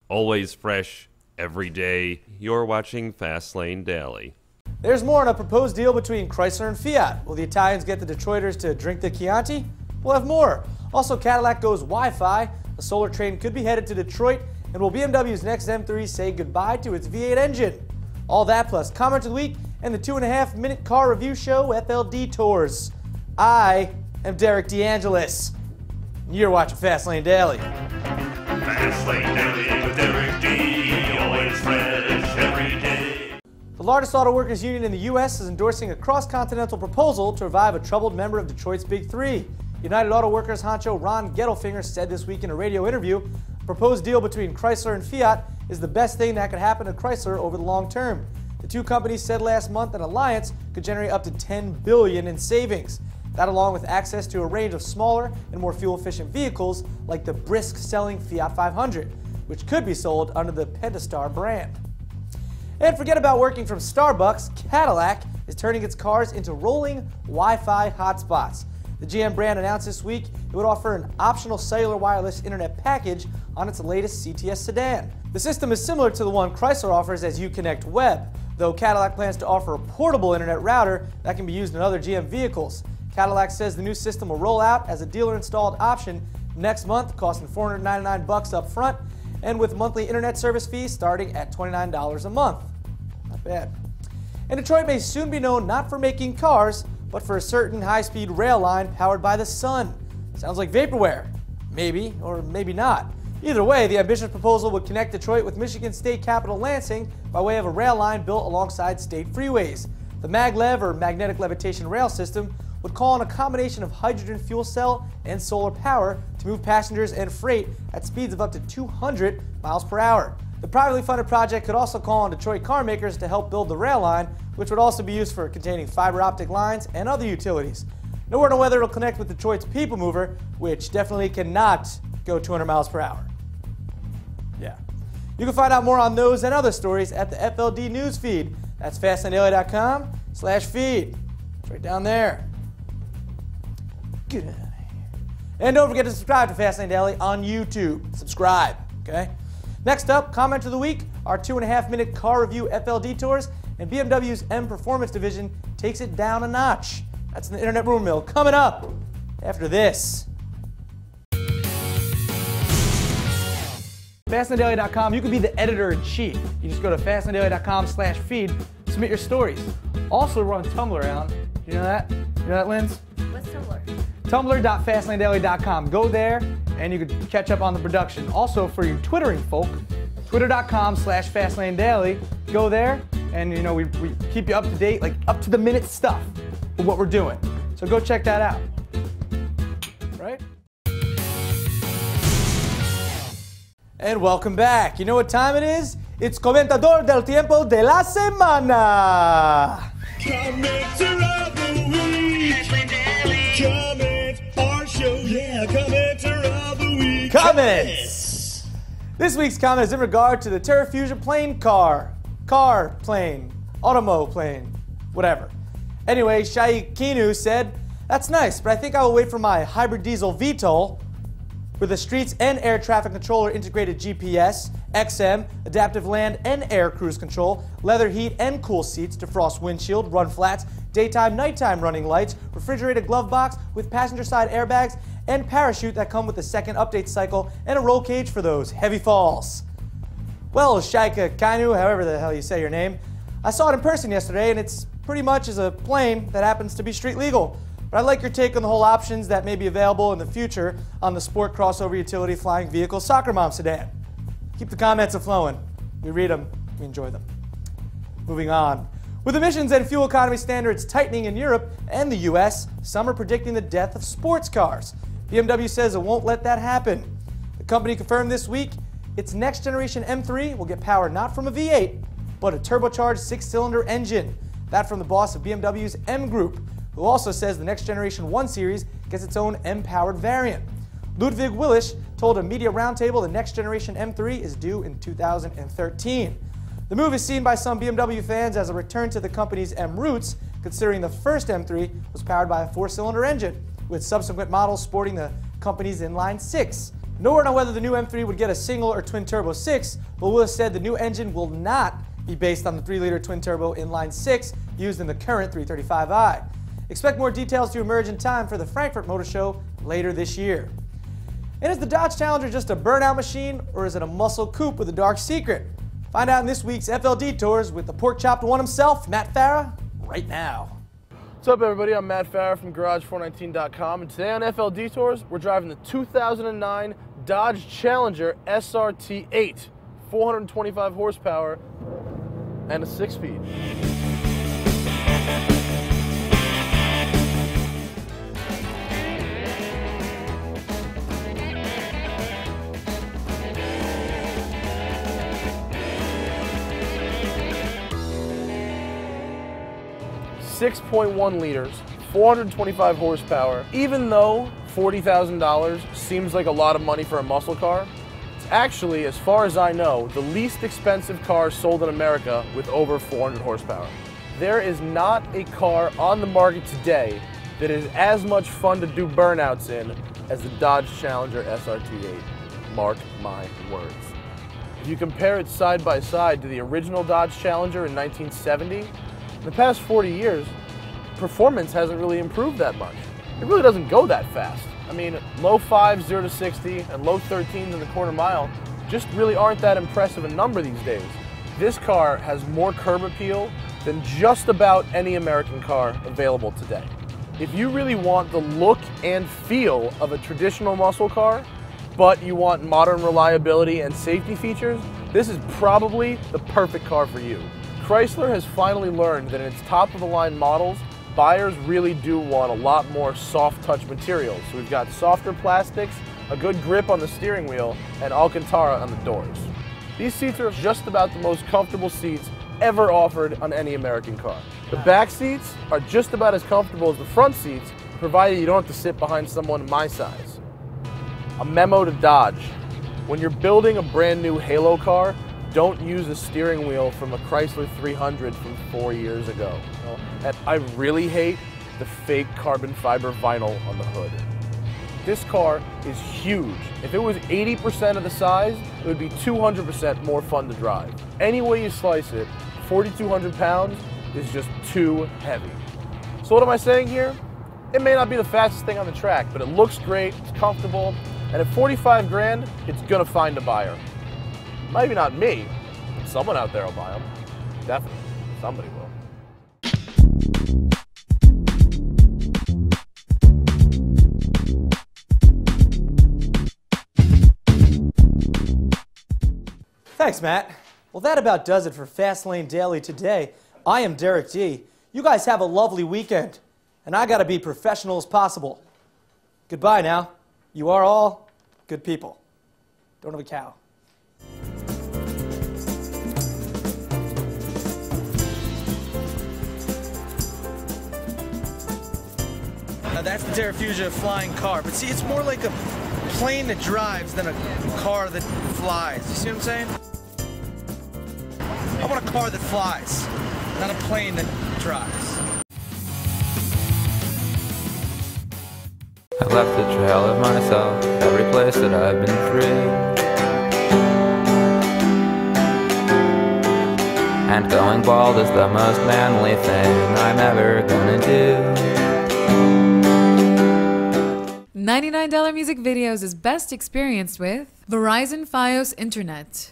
always fresh, every day. You're watching Fastlane Daily. There's more on a proposed deal between Chrysler and Fiat. Will the Italians get the Detroiters to drink the Chianti? We'll have more. Also, Cadillac goes Wi-Fi. A solar train could be headed to Detroit. And will BMW's next M3 say goodbye to its V8 engine? All that plus comment of the week and the 2.5-minute car review show, FLD Tours. I am Derek DeAngelis. You're watching Fastlane Daily. Fastlane Daily with Derek D. Always fresh every day. The largest auto workers union in the U.S. is endorsing a cross-continental proposal to revive a troubled member of Detroit's Big Three. United Auto Workers honcho Ron Gettelfinger said this week in a radio interview, a proposed deal between Chrysler and Fiat is the best thing that could happen to Chrysler over the long term. The two companies said last month an alliance could generate up to $10 billion in savings. That, along with access to a range of smaller and more fuel-efficient vehicles like the brisk-selling Fiat 500, which could be sold under the Pentastar brand. And forget about working from Starbucks, Cadillac is turning its cars into rolling Wi-Fi hotspots. The GM brand announced this week it would offer an optional cellular wireless internet package on its latest CTS sedan. The system is similar to the one Chrysler offers as Uconnect Web, though Cadillac plans to offer a portable internet router that can be used in other GM vehicles. Cadillac says the new system will roll out as a dealer-installed option next month, costing $499 up front, and with monthly internet service fees starting at $29 a month. Not bad. And Detroit may soon be known not for making cars, but for a certain high-speed rail line powered by the sun. Sounds like vaporware. Maybe, or maybe not. Either way, the ambitious proposal would connect Detroit with Michigan state capital Lansing by way of a rail line built alongside state freeways. The maglev, or magnetic levitation rail system, would call on a combination of hydrogen fuel cell and solar power to move passengers and freight at speeds of up to 200 miles per hour. The privately funded project could also call on Detroit car makers to help build the rail line, which would also be used for containing fiber optic lines and other utilities. No word on whether it'll connect with Detroit's people mover, which definitely cannot go 200 miles per hour. Yeah. You can find out more on those and other stories at the FLD news feed. That's fastlanddaily.com/feed. It's right down there. Get out of here. And don't forget to subscribe to Fastlane Daily on YouTube. Subscribe, okay? Next up, comment of the week, our 2.5-minute car review FLD tours, and BMW's M Performance division takes it down a notch. That's in the Internet Rumor Mill coming up after this. FastlandDaily.com, you can be the editor-in-chief. You just go to FastlandDaily.com/feed, submit your stories. Also, we're on Tumblr, Alan. You know that? You know that, Linz? What's Tumblr? Tumblr.FastlandDaily.com. Go there, and you can catch up on the production. Also, for you Twittering folk, Twitter.com/FastlandDaily. Go there, and you know we keep you up to date, like up to the minute stuff of what we're doing. So go check that out. Right? And welcome back. You know what time it is? It's Comentador del Tiempo de la Semana. Commenter of the week. Comment our show. Yeah, commenter of the week. Comments. This week's comment is in regard to the Terrafusion plane car, plane, automo plane, whatever. Anyway, Shai Kinu said, "That's nice, but I think I will wait for my hybrid diesel VTOL with a streets and air traffic controller integrated GPS, XM, adaptive land and air cruise control, leather heat and cool seats, defrost windshield, run flats, daytime, nighttime running lights, refrigerated glove box with passenger side airbags, and parachute that come with a second update cycle and a roll cage for those heavy falls." Well, Shaika Kainu, however the hell you say your name, I saw it in person yesterday and it's pretty much as a plane that happens to be street legal. But I'd like your take on the whole options that may be available in the future on the sport crossover utility flying vehicle soccer mom sedan. Keep the comments a-flowing. We read them, we enjoy them. Moving on. With emissions and fuel economy standards tightening in Europe and the US, some are predicting the death of sports cars. BMW says it won't let that happen. The company confirmed this week its next generation M3 will get power not from a V8, but a turbocharged 6-cylinder engine. That from the boss of BMW's M Group, who also says the next generation 1 Series gets its own M-powered variant. Ludwig Willich told a media roundtable the next generation M3 is due in 2013. The move is seen by some BMW fans as a return to the company's M roots, considering the first M3 was powered by a 4-cylinder engine, with subsequent models sporting the company's inline 6. No word on whether the new M3 would get a single or twin-turbo 6, but Willis said the new engine will not be based on the 3-liter twin-turbo inline 6 used in the current 335i. Expect more details to emerge in time for the Frankfurt Motor Show later this year. And is the Dodge Challenger just a burnout machine, or is it a muscle coupe with a dark secret? Find out in this week's FL Detours with the pork-chopped one himself, Matt Farah, right now. What's up, everybody? I'm Matt Farah from Garage419.com, and today on FL Detours, we're driving the 2009 Dodge Challenger SRT8, 425 horsepower, and a 6-speed. 6.1 liters, 425 horsepower. Even though $40,000 seems like a lot of money for a muscle car, it's actually, as far as I know, the least expensive car sold in America with over 400 horsepower. There is not a car on the market today that is as much fun to do burnouts in as the Dodge Challenger SRT8. Mark my words. If you compare it side by side to the original Dodge Challenger in 1970, in the past 40 years, performance hasn't really improved that much. It really doesn't go that fast. I mean, low 5s, 0 to 60, and low 13s in the quarter mile just really aren't that impressive a number these days. This car has more curb appeal than just about any American car available today. If you really want the look and feel of a traditional muscle car, but you want modern reliability and safety features, this is probably the perfect car for you. Chrysler has finally learned that in its top-of-the-line models, buyers really do want a lot more soft-touch materials. So we've got softer plastics, a good grip on the steering wheel, and Alcantara on the doors. These seats are just about the most comfortable seats ever offered on any American car. The back seats are just about as comfortable as the front seats, provided you don't have to sit behind someone my size. A memo to Dodge: when you're building a brand new Halo car, don't use a steering wheel from a Chrysler 300 from 4 years ago. And I really hate the fake carbon fiber vinyl on the hood. This car is huge. If it was 80% of the size, it would be 200% more fun to drive. Any way you slice it, 4,200 pounds is just too heavy. So what am I saying here? It may not be the fastest thing on the track, but it looks great, it's comfortable, and at 45 grand, it's gonna find a buyer. Maybe not me, but someone out there will buy them. Definitely, somebody will. Thanks, Matt. Well, that about does it for Fastlane Daily today. I am Derek D. You guys have a lovely weekend, and I gotta be professional as possible. Goodbye now. You are all good people. Don't have a cow. Now that's the Terrafugia flying car, but see, it's more like a plane that drives than a car that flies. You see what I'm saying? I want a car that flies, not a plane that drives. I left a trail of myself every place that I've been through, and going bald is the most manly thing I'm ever gonna do. $99 music videos is best experienced with Verizon Fios Internet.